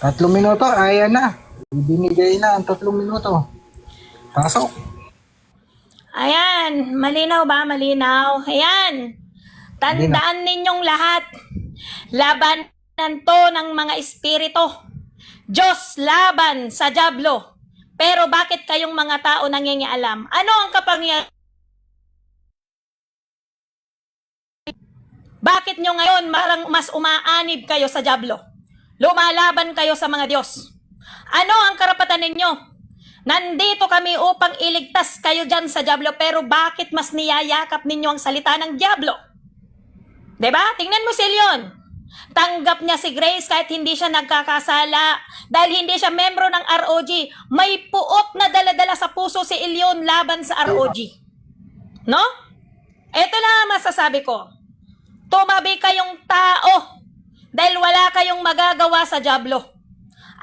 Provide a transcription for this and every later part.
3 minuto, ayan na. Ibinigay na ang 3 minuto. Pasok. Ayan, malinaw ba? Malinaw. Ayan, Hindi na. tandaan ninyong lahat, labanan to ng mga espiritu. Diyos laban sa dyablo. Pero bakit kayong mga tao nangingialam? Ano ang kapangyarihan? Bakit nyo ngayon marang mas umaanib kayo sa dyablo? Lumalaban kayo sa mga Diyos. Ano ang karapatan ninyo? Nandito kami upang iligtas kayo dyan sa dyablo, pero bakit mas niyayakap ninyo ang salita ng dyablo? Diba? Tingnan mo si Leon. Tanggap niya si Grace kahit hindi siya nagkakasala. Dahil hindi siya membro ng ROG. May puot na daladala sa puso si Leon laban sa ROG. No? Ito lang ang masasabi ko. Tumabi kayong tao dahil wala kayong magagawa sa dyablo.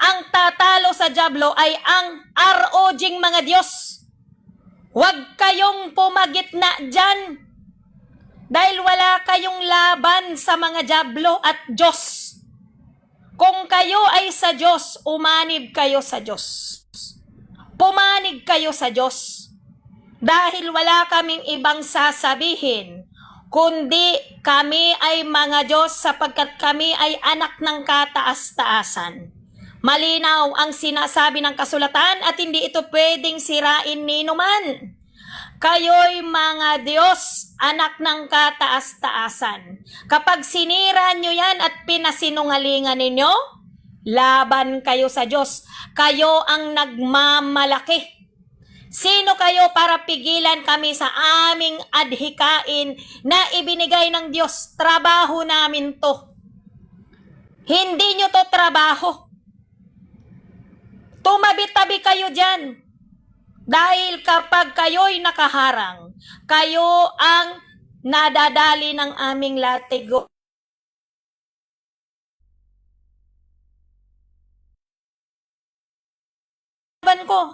Ang tatalo sa dyablo ay ang ROG-ing mga Diyos. Huwag kayong pumagitna dyan dahil wala kayong laban sa mga dyablo at Diyos. Kung kayo ay sa Diyos, umanib kayo sa Diyos. Pumanig kayo sa Diyos. Dahil wala kaming ibang sasabihin, kundi kami ay mga Diyos sapagkat kami ay anak ng kataas-taasan. Malinaw ang sinasabi ng kasulatan at hindi ito pwedeng sirain ni numan. Kayo'y mga Diyos, anak ng kataas-taasan. Kapag sinira nyo yan at pinasinungalingan ninyo, laban kayo sa Diyos. Kayo ang nagmamalaki. Sino kayo para pigilan kami sa aming adhikain na ibinigay ng Diyos? Trabaho namin to. Hindi nyo to trabaho. Tumabi-tabi kayo dyan. Dahil kapag kayo'y nakaharang, kayo ang nadadali ng aming latigo.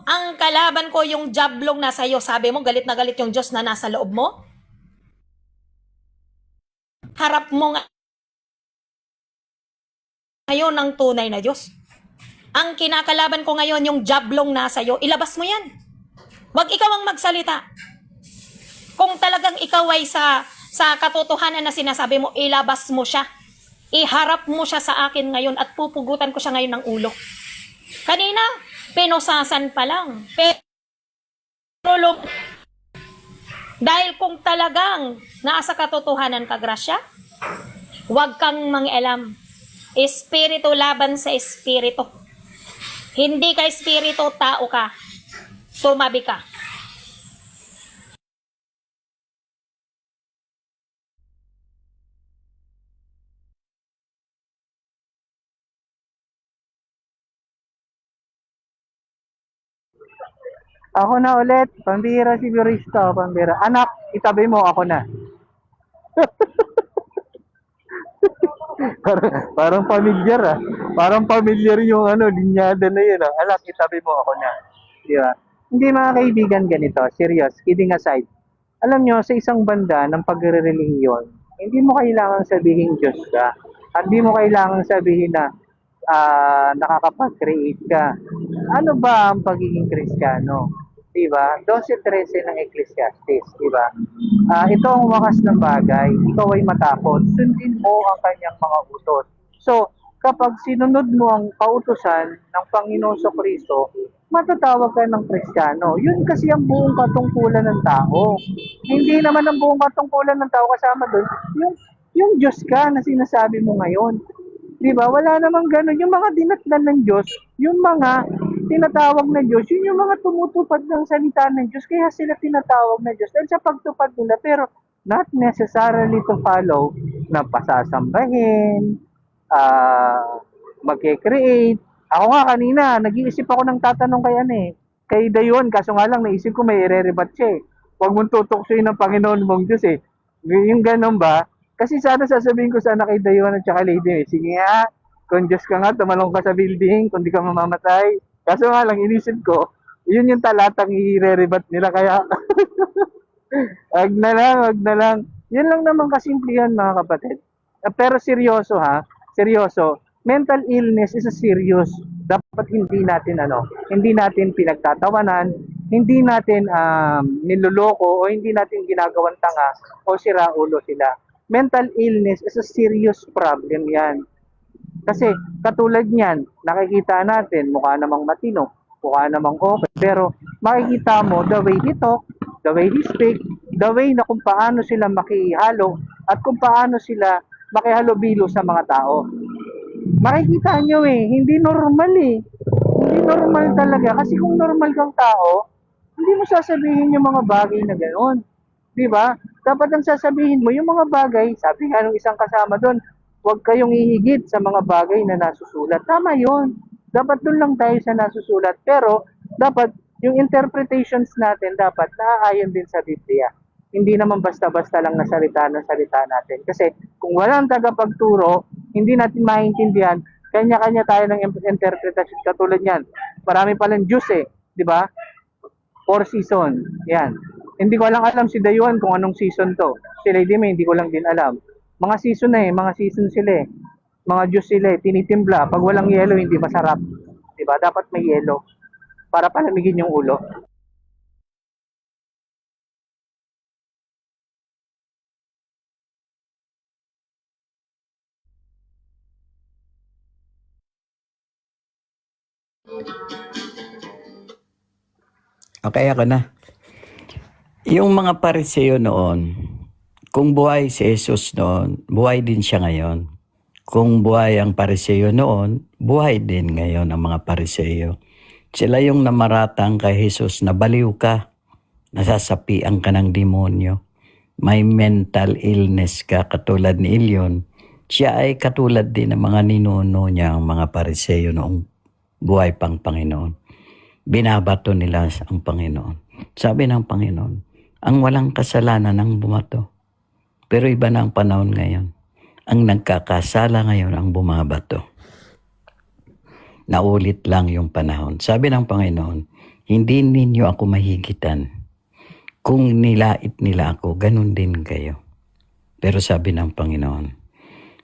Ang kalaban ko yung jablong nasa iyo. Sabi mo, galit na galit yung Diyos na nasa loob mo? Harap mo nga ngayon ng tunay na Diyos. Ang kinakalaban ko ngayon yung jablong nasa iyo. Ilabas mo yan. Huwag ikaw ang magsalita. Kung talagang ikaw ay sa katotohanan na sinasabi mo, ilabas mo siya. Iharap mo siya sa akin ngayon at pupugutan ko siya ngayon ng ulo. Kanina, pinusasan pa lang. Pero dahil kung talagang nasa katotohanan ka, Gracia, huwag kang mangialam. Espiritu laban sa espiritu. Hindi ka espiritu, tao ka. Tumabi ka. Ako na ulit, pambira sigurista, pambira. Anak, itabi mo, ako na. parang familiar ah. Parang familiar yung linyada na yun ah. Anak, itabi mo, ako na. Di ba? Hindi mga kaibigan ganito, serious, kidding aside. Alam nyo, sa isang banda ng pagre-religion, hindi mo kailangan sabihin Diyos ka. At hindi mo kailangan sabihin na nakakapag-create ka. Ano ba ang pagiging Kristiyano? Diba? 12:13 ng Ecclesiastes, diba? Ito ang wakas ng bagay, ikaw ay matakot, sundin mo ang kanyang mga utos. So, kapag sinunod mo ang kautusan ng Panginoon sa Kristo, matatawag ka ng Kristiyano. Yun kasi ang buong katungkulan ng tao. Hindi naman ang buong katungkulan ng tao kasama doon, yung Diyos ka na sinasabi mo ngayon. Diba? Wala namang ganun. Yung mga dinatnan ng Diyos, yung mga tinatawag na Diyos, yun yung mga tumutupad ng salita ng Diyos. Kaya sila tinatawag na Diyos. Dahil sa pagtupad nila, pero not necessarily to follow na pasasambahin, mag-create. Ako nga kanina, nag-iisip ako ng tatanong kay Dayon, kaso nga lang naisip ko may ire-rebat siya eh. Huwag mong tutuksoy ng Panginoon mong Diyos eh. Yung ganun ba? Kasi sana sasabihin ko sana kay Dayon at saka Lady, sige nga, kung Diyos ka nga, tumalong ka sa building, kung di ka mamamatay. Kaso nga lang, inisip ko, yun yung talatang i-re-rebat nila, kaya, wag na lang, wag na lang. Yun lang naman kasimple yan, mga kapatid. Pero seryoso ha, seryoso, mental illness is a serious. Dapat hindi natin pinagtatawanan, hindi natin niloloko o hindi natin ginagawan tanga o siraulo sila. Mental illness is a serious problem yan. Kasi katulad niyan, nakikita natin, mukha namang matino, mukha namang okay, pero makikita mo the way he talk, the way he speak, the way na kung paano sila makihalo at kung paano sila makihalubilo sa mga tao. Makikita nyo hindi normal Hindi normal talaga. Kasi kung normal kang tao, hindi mo sasabihin yung mga bagay na gano'n. Di ba? Dapat ang sasabihin mo yung mga bagay, sabi nga ng isang kasama doon, huwag kayong ihigit sa mga bagay na nasusulat. Tama yun. Dapat doon lang tayo sa nasusulat. Pero, dapat yung interpretations natin dapat naaayon din sa Biblia. Hindi naman basta-basta lang nasalita ng salita natin. Kasi kung walang tagapagturo, hindi natin maintindihan, kanya-kanya tayo ng interpretation. Katulad yan, marami palang Diyos di ba? 4 season, yan. Hindi ko lang alam si Dayuan kung anong season to. Si Lady May, hindi ko lang din alam. Mga season mga season sila Mga Diyos sila tinitimpla. Pag walang yelo, hindi masarap. Diba? Dapat may yelo para palamigin yung ulo. Okay, ako na. Yung mga Pariseo noon, kung buhay si Jesus noon, buhay din siya ngayon. Kung buhay ang Pariseo noon, buhay din ngayon ang mga Pariseo. Sila yung namaratang kay Jesus na baliw ka, nasasapian ka ng demonyo, may mental illness ka katulad ni Ilyon. Siya ay katulad din ng mga ninuno niya, ang mga Pariseo noong buhay pang Panginoon. Binabato nila ang Panginoon. Sabi ng Panginoon, ang walang kasalanan ang bumato. Pero iba na ang panahon ngayon. Ang nagkakasala ngayon ang bumabato. Naulit lang yung panahon. Sabi ng Panginoon, hindi ninyo ako mahigitan. Kung nilait nila ako, ganun din kayo. Pero sabi ng Panginoon,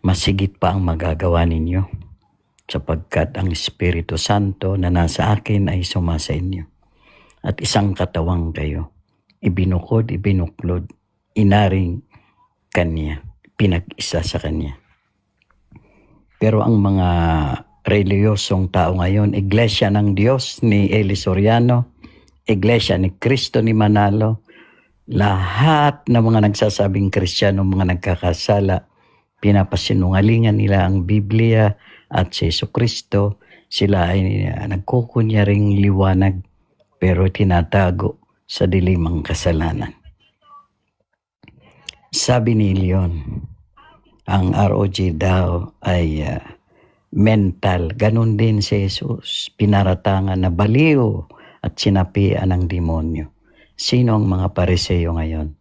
masigit pa ang magagawa ninyo. Sapagkat ang Espiritu Santo na nasa akin ay sumasa inyo. At isang katawang kayo, ibinukod, ibinuklod, inaring Kanya, pinag-isa sa Kanya. Pero ang mga reliyosong tao ngayon, Iglesia ng Diyos ni Eli Soriano, Iglesia ni Cristo ni Manalo, lahat ng mga nagsasabing Kristiyano, mga nagkakasala, pinapasinungalingan nila ang Biblia at si Jesucristo. Sila ay nagkukunyaring liwanag pero tinatago sa dilimang kasalanan. Sabi ni Leon, ang ROG daw ay mental. Ganon din si Jesus. Pinaratangan na baliw at sinapian ng demonyo. Sino ang mga Pariseo ngayon?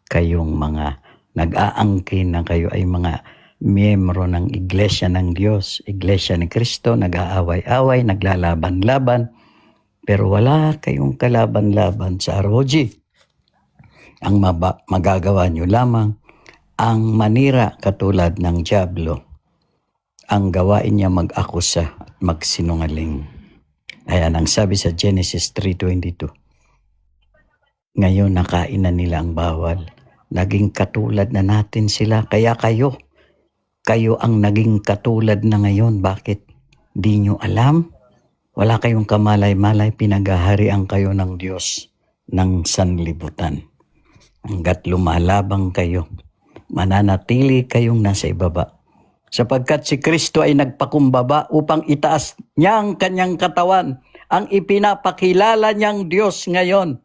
Kayong mga nag-aangkin na kayo ay mga miyembro ng Iglesia ng Diyos, Iglesia ni Cristo, nag-aaway-away, naglalaban-laban, pero wala kayong kalaban-laban sa ROG. Ang magagawa nyo lamang, ang manira katulad ng dyablo, ang gawain niya mag-akusa at magsinungaling. Ayan ang sabi sa Genesis 3:22. Ngayon nakain na nila ang bawal. Naging katulad na natin sila. Kaya kayo ang naging katulad na ngayon. Bakit? Di nyo alam? Wala kayong kamalay-malay, pinagaharian kayo ng Diyos ng sanlibutan. Hanggat lumalabang kayo, mananatili kayong nasa ibaba. Sapagkat si Kristo ay nagpakumbaba upang itaas niya ang kanyang katawan. Ang ipinapakilala niyang Diyos ngayon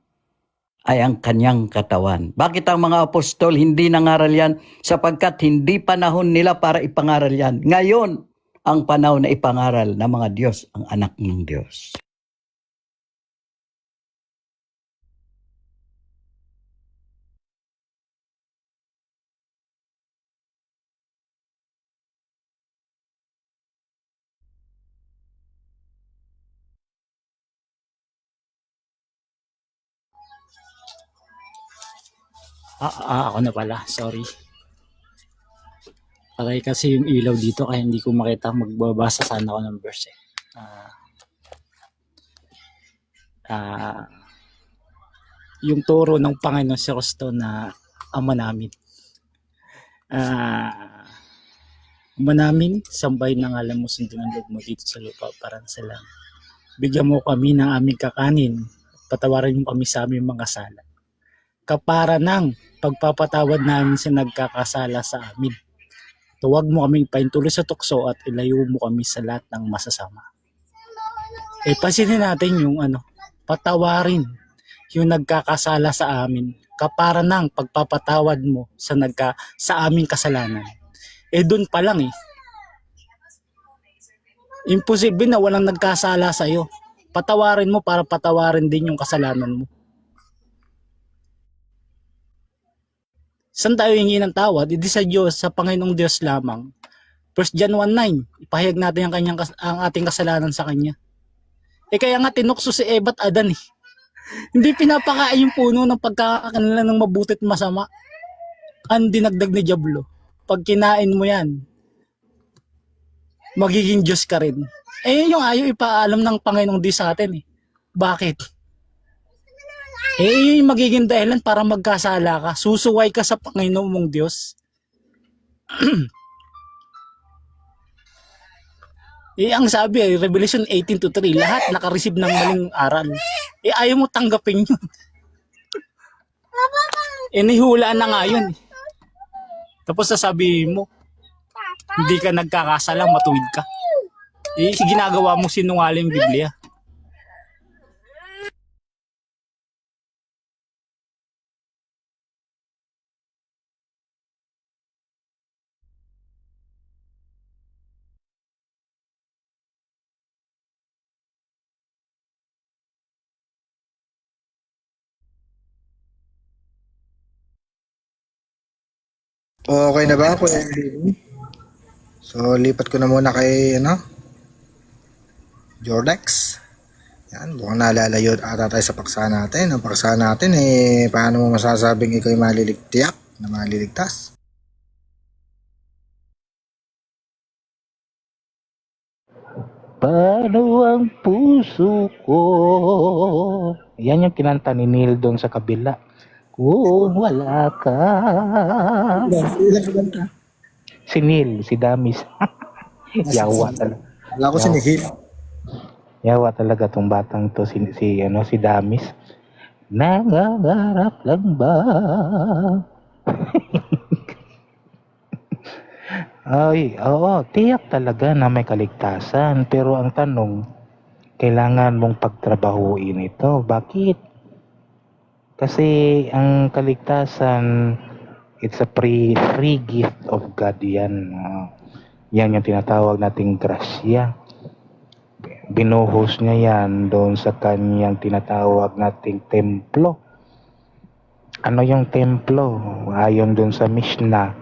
ay ang kanyang katawan. Bakit ang mga apostol hindi nangaral yan? Sapagkat hindi panahon nila para ipangaral yan. Ngayon, ang panahon na ipangaral ng mga Diyos, ang anak ng Diyos. Ako na pala, sorry. Patay kasi yung ilaw dito kaya hindi ko makita. Magbabasa sana ako ng verse eh. Yung turo ng Panginoon si Kristo na Ama namin. Ama namin, sambahin ng alam mo, sundin ang loob mo dito sa lupa para sa langit. Bigyan mo kami ng aming kakanin. Patawarin mo kami sa aming mga sala. Kapara ng pagpapatawad namin sa nagkakasala sa amin. Tuwag mo kaming pahintuloy sa tukso at ilayo mo kami sa lahat ng masasama. Pansinin natin yung patawarin yung nagkakasala sa amin. Kapara ng pagpapatawad mo sa aming kasalanan. Doon pa lang imposible na walang nagkasala sa iyo. Patawarin mo para patawarin din yung kasalanan mo. Saan tayo hingi ng tawad? Hindi sa Diyos, sa Panginoong Diyos lamang. 1 John 1:9, ipahayag natin ang ating kasalanan sa Kanya. Kaya nga tinukso si Eva at Adan Hindi pinapakain yung puno ng pagkakakanila ng mabuti at masama. Ang dinagdag ni Diablo. Pag kinain mo yan, magiging Diyos ka rin. Yun yung ayaw ipaalam ng Panginoong Diyos sa atin Bakit? Yun yung magiging dahilan para magkasala ka. Susuway ka sa Panginoon mong Diyos. Ang sabi Revelation 18:3, lahat nakareceive ng maling aral. Ayaw mo tanggapin yun. Nihulaan na nga yun. Tapos sasabihin mo, hindi ka nagkakasala, matuwid ka. Ginagawa mo sinungaling Biblia. Okay na ba, Kuya Emily? So, lipat ko na muna kay, Jordex. Yan, mukhang nalalayo ata tayo sa paksa natin. Ang paksa natin, paano mo masasabing ikaw yung maliligtiyak na maliligtas? Paano ang puso ko? Yan yung kinanta ni Neil doon sa kabila. Kung wala ka. Ilang kanta? Si Neil, si Damis. Yawa talaga. Wala ko sinihil. Yawa talaga tong batang to si Damis. Nangangarap lang ba? Ay, oo, tiyak talaga na may kaligtasan. Pero ang tanong, kailangan mong pagtrabahuin ito. Bakit? Kasi ang kaligtasan, it's a free gift of God yan. Yan yung tinatawag nating grasya. Binuhos niya yan doon sa kanyang tinatawag nating templo. Ano yung templo? Ayon doon sa Mishnah,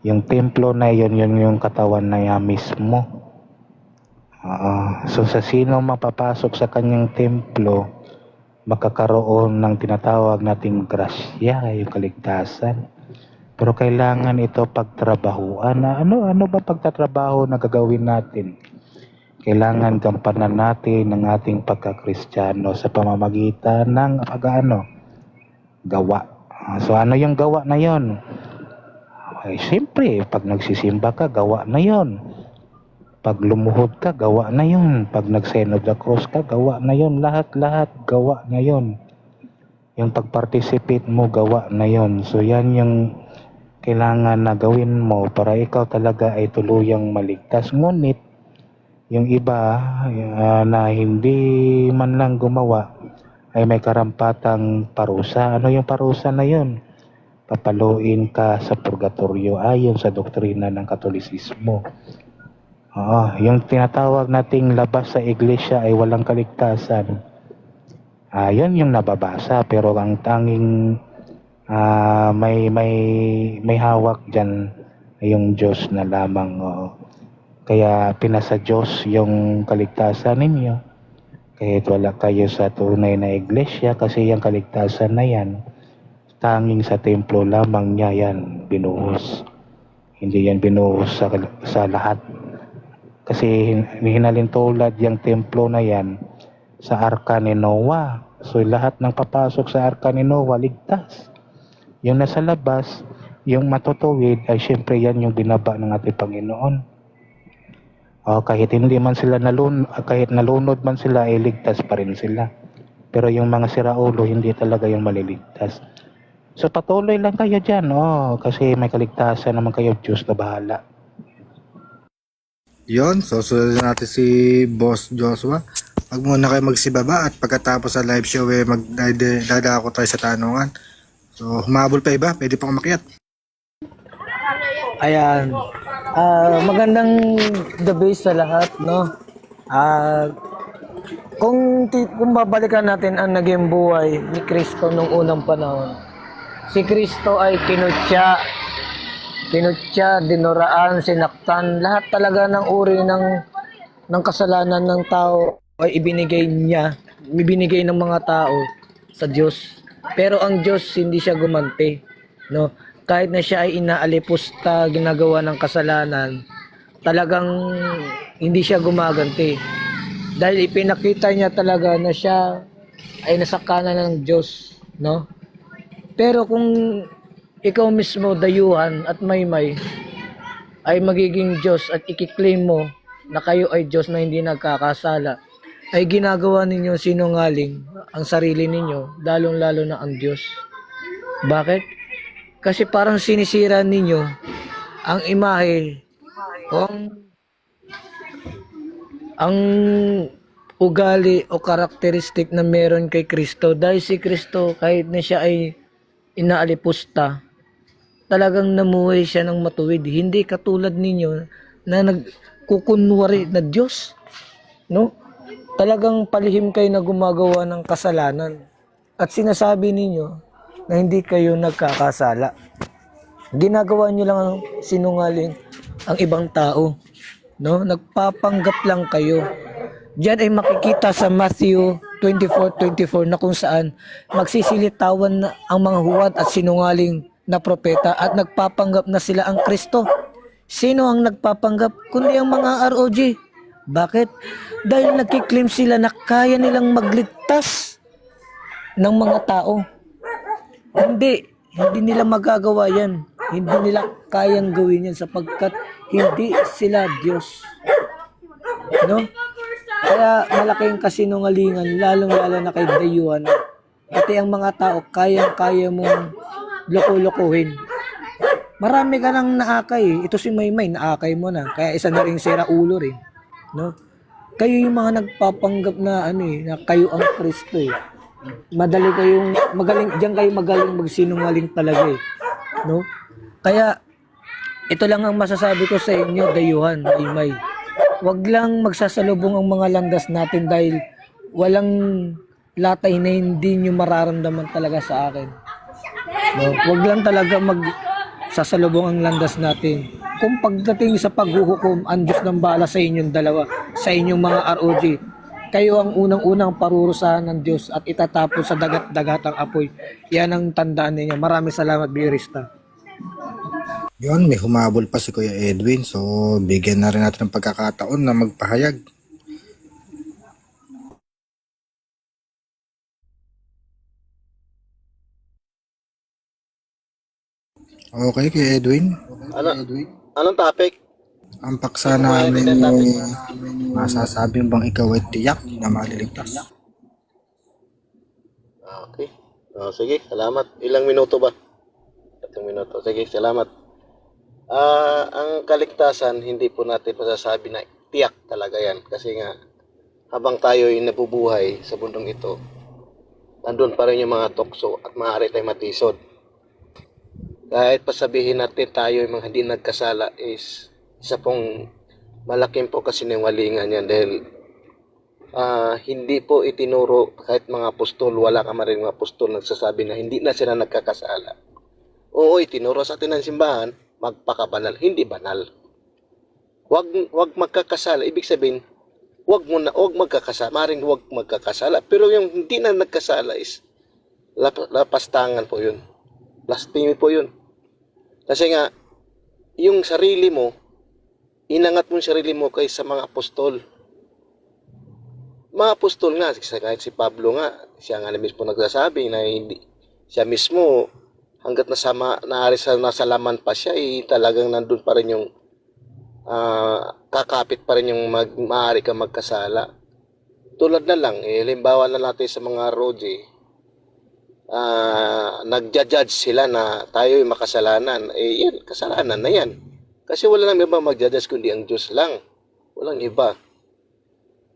yung templo na yun yung katawan na yan mismo. So sa sino mapapasok sa kanyang templo, makakaroon ng tinatawag nating grasya, yung kaligtasan. Pero kailangan ito pagtrabahuan. Ano ba pagtatrabaho na gagawin natin? Kailangan gampanan natin ang ating pagkakristyano sa pamamagitan ng gawa. So ano yung gawa na yon? Siyempre, pag nagsisimba ka, gawa na yon. Pag lumuhod ka, gawa na yon. Pag nag-sign of the cross ka, gawa na yon. Lahat gawa na yon. Yung pag-participate mo, gawa na yon. So yan yung kailangan na gawin mo para ikaw talaga ay tuluyang maligtas. Ngunit, yung iba na hindi man lang gumawa, ay may karampatang parusa. Ano yung parusa na yon? Papaluin ka sa purgatorio ayon sa doktrina ng Katolisismo. Yung tinatawag nating labas sa iglesia ay walang kaligtasan. Yun yung nababasa, pero ang tanging may hawak dyan ay yung Diyos na lamang. Kaya pinasa Diyos yung kaligtasan ninyo. Kahit wala kayo sa tunay na iglesia, kasi yung kaligtasan na yan, tanging sa templo lamang niya yan binuhos. Hindi yan binuhos sa lahat. Kasi hinalintulad yung templo na yan sa arka ni Noah. So lahat ng papasok sa arka ni Noah ligtas. Yung nasa labas, yung matutuwid ay syempre yan yung binaba ng ating Panginoon. Kahit hindi man sila kahit nalunod man sila, ay ligtas pa rin sila. Pero yung mga siraulo, hindi talaga yung maliligtas. So patuloy lang kayo dyan, kasi may kaligtasan naman kayo, Diyos na bahala. Yon, so sunod natin si Boss Joshua. Wag muna kayo magsibaba at pagkatapos sa live show dadako tayo sa tanungan. So humabol pa iba, pwede pa umakyat. Ayan. Magandang gabi sa lahat, no? Kung babalikan natin ang naging buhay ni Kristo nung unang panahon, si Kristo ay kinutya, dinuraan, sinaktan, lahat talaga ng uri ng kasalanan ng tao ay ibinigay ng mga tao sa Diyos. Pero ang Diyos hindi siya gumanti, no? Kahit na siya ay inaalipusta, ginagawa ng kasalanan, talagang hindi siya gumaganti. Dahil ipinakita niya talaga na siya ay nasa kanan ng Diyos, no? Pero kung ikaw mismo, dayuhan at maymay, ay magiging Diyos at ikiklaim mo na kayo ay Diyos na hindi nagkakasala, ay ginagawa ninyo sinungaling ang sarili ninyo, lalong-lalo na ang Diyos. Bakit? Kasi parang sinisira ninyo ang imahe o ang ugali o karakteristik na meron kay Kristo. Dahil si Kristo, kahit na siya ay inaalipusta, talagang namuhay siya ng matuwid. Hindi katulad ninyo na nagkukunwari na Diyos, no? Talagang palihim kayo na gumagawa ng kasalanan at sinasabi ninyo na hindi kayo nagkakasala. Ginagawa nyo lang ang sinungaling ang ibang tao, no? Nagpapanggap lang kayo. Diyan ay makikita sa Matthew 24:24 na kung saan magsisilitawan na ang mga huwad at sinungaling na propeta at nagpapanggap na sila ang Kristo. Sino ang nagpapanggap? Kundi ang mga ROG. Bakit? Dahil nagkiklaim sila na kaya nilang magligtas ng mga tao. Hindi nila magagawa yan. Hindi nila kayang gawin yan sapagkat hindi sila Diyos. No? Kaya malaking kasinungalingan, lalong-lalo na kay dayuhan. Pati ang mga tao, kaya mong loko-lokohin. Marami ka nang naakay. Ito si Maymay, naakay mo na. Kaya isa na rin sira ulo rin. No? Kayo yung mga nagpapanggap na na kayo ang Kristo eh. Diyan kayo magaling magsinungaling talaga eh. No? Kaya ito lang ang masasabi ko sa inyo, dayuhan, Maymay. Wag lang magsasalubong ang mga landas natin dahil walang latay na hindi nyo mararamdaman talaga sa akin. No? Wag lang talaga magsasalubong ang landas natin. Kung pagdating sa paghuhukom, ang Diyos ng bahala sa inyong dalawa, sa inyong mga ROG. Kayo ang unang-unang parurusahan ng Diyos at itatapon sa dagat-dagatang apoy. Yan ang tandaan ninyo. Maraming salamat, Birista. Yon, may humabol pa si Kuya Edwin. So, bigyan na rin natin ng pagkakataon na magpahayag. Okay, Kuya Edwin. Anong topic? Ang paksa namin masasabi bang ikaw ay tiyak na maliligtas? Okay. Sige, salamat. Ilang minuto ba? 3 minuto. Sige, salamat. Ang kaligtasan, hindi po natin masasabi na tiyak talaga yan. Kasi nga, habang tayo ay nabubuhay sa mundong ito, nandun pa rin yung mga tukso at maaari tayong matisod. Kahit pasabihin natin tayo yung mga hindi nagkasala is isa pong malaking po kasinungalingan yan dahil hindi po itinuro kahit mga apostol, wala ka maring mga apostol nagsasabi na hindi na sila nagkakasala. Oo, itinuro sa atin ng simbahan, magpakabanal, hindi banal. Wag magkakasala, ibig sabihin, wag magkakasala, maring wag magkakasala, pero yung hindi na nagkasala is lapastangan po yun. Blasphemy po yun. Kasi nga, yung sarili mo, inangat mo yung sarili mo kaysa mga apostol. Mga apostol nga, kahit si Pablo nga, siya nga na mismo nagsasabi na hindi, siya mismo, hanggat nasa laman pa siya, talagang nandun pa rin yung, kakapit pa rin yung maaari ka magkasala. Tulad na lang, halimbawa na natin sa mga Roji, nagja-judge sila na tayo yung makasalanan. Yan, kasalanan na yan. Kasi wala nang iba magja-judge kundi ang Diyos lang. Walang iba.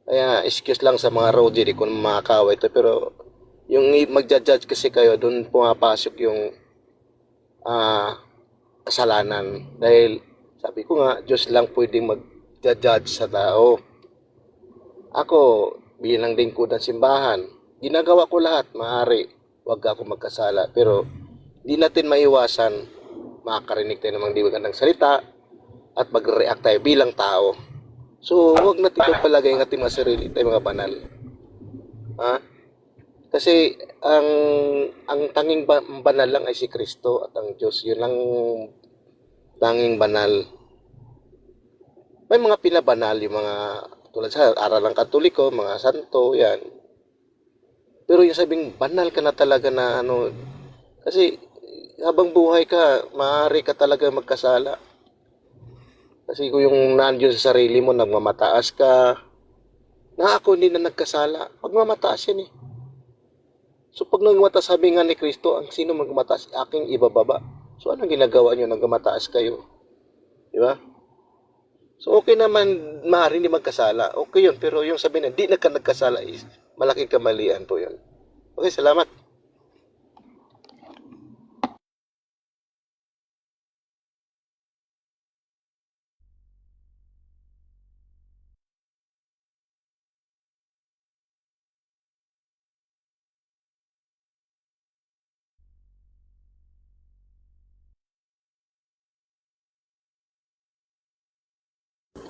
Kaya excuse lang sa mga Roji, di ko makakaway ito. Pero yung magja-judge kasi kayo, doon pumapasok yung kasalanan. Dahil sabi ko nga, Diyos lang pwedeng mag-judge sa tao. Ako, bilang lingkod ng simbahan, ginagawa ko lahat, maaari, wag ako magkasala. Pero di natin maiwasan, makakarinig tayo ng mga di magandang salita at mag-react tayo bilang tao. So, huwag natin palagay ang ating mga sarili tayo mga banal. Ha? Kasi ang tanging banal lang ay si Kristo at ang Diyos. Yun lang tanging banal. May mga pinabanal, yung mga tulad sa aralang Katoliko, mga santo, yan. Pero yung sabing banal ka na talaga na ano, kasi habang buhay ka, maaari ka talaga magkasala. Kasi kung yung nandiyon sa sarili mo, nagmamataas ka, na ako hindi na nagkasala, magmamataas yan eh. So pag nagmataas, sabi nga ni Kristo, ang sino magmataas, aking ibababa. So anong ginagawa nyo, nagmamataas kayo? Di ba? So okay naman, maaari hindi magkasala. Okay yun, pero yung sabi na, di na ka nagkasala is, malaking kamalian po yun. Okay, salamat.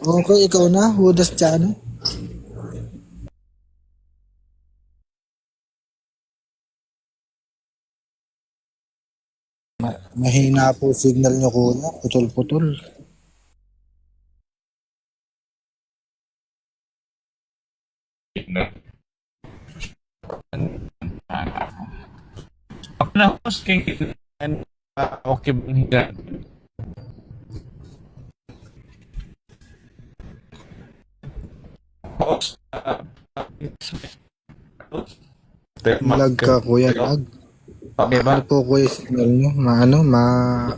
Okay, ikaw na, Judas Chano. Mahina po signal nyo kuya, putol-putol. Ako na host kay okay bang higa? Host Lag ka kuya, lag. Okay ba? Ano po kuya signal nyo?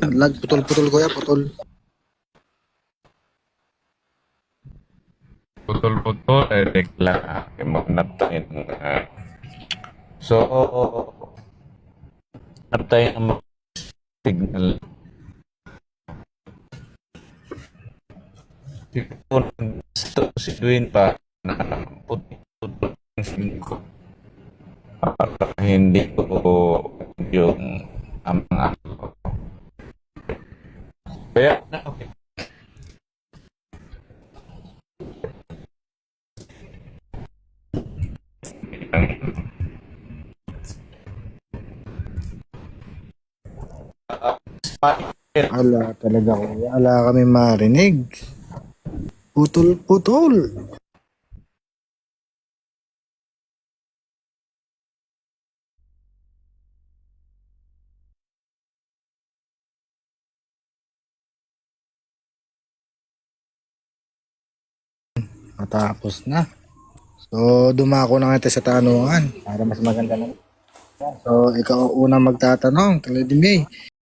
Lag, putol-putol kuya, putol. Putol-putol, rekla. Magnatain. So, naptayin ang signal. Si Dwayne pa na putol ang signal ko. Para hindi ko yung amang ako. Kaya na okay. Ala talaga kuya, ala kami marinig. Putol-putol. Matapos na. So, dumako na nga tayo sa tanungan para mas maganda na. So, ikaw ang unang magtatanong, Taladimay.